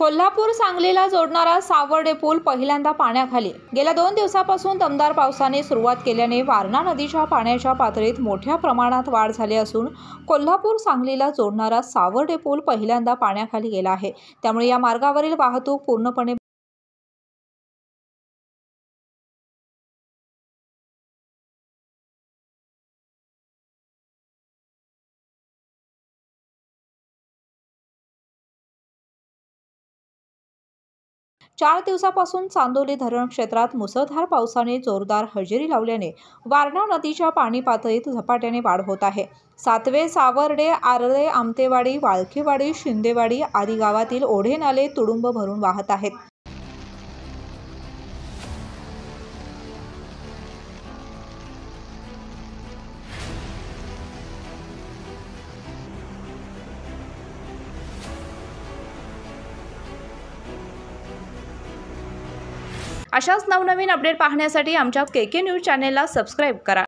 कोल्हापूर सांगलीला जोडणारा सावर्डे पूल पहिल्यांदा पाण्याखाली। गेल्या 2 दिवसापासून दमदार पावसाने सुरुवात केल्याने वारणा नदीच्या पाण्याच्या पातळीत मोठ्या प्रमाणात वाढ झाली असून कोल्हापूर सांगलीला जोडणारा सावर्डे पूल पहिल्यांदा पाण्याखाली गेला आहे। त्यामुळे या मार्गावरील वाहतूक पूर्णपणे 4 दिवसापासून चांदोली धरण क्षेत्रात मुसळधार पावसाने जोरदार हजेरी लावल्याने वारणा नदीच्या पाणी पातळीत झपाट्याने वाढ होत आहे। सातवे, सावर्डे, आरळे, आमतेवाडी, वाळकीवाडी, शिंदेवाडी आदी गावातील ओढे नाले तुडुंब भरून वाहत आहेत। अशाच नवनवीन अपडेट पाहण्यासाठी आमच्या केके न्यूज चॅनेलला सबस्क्राइब करा।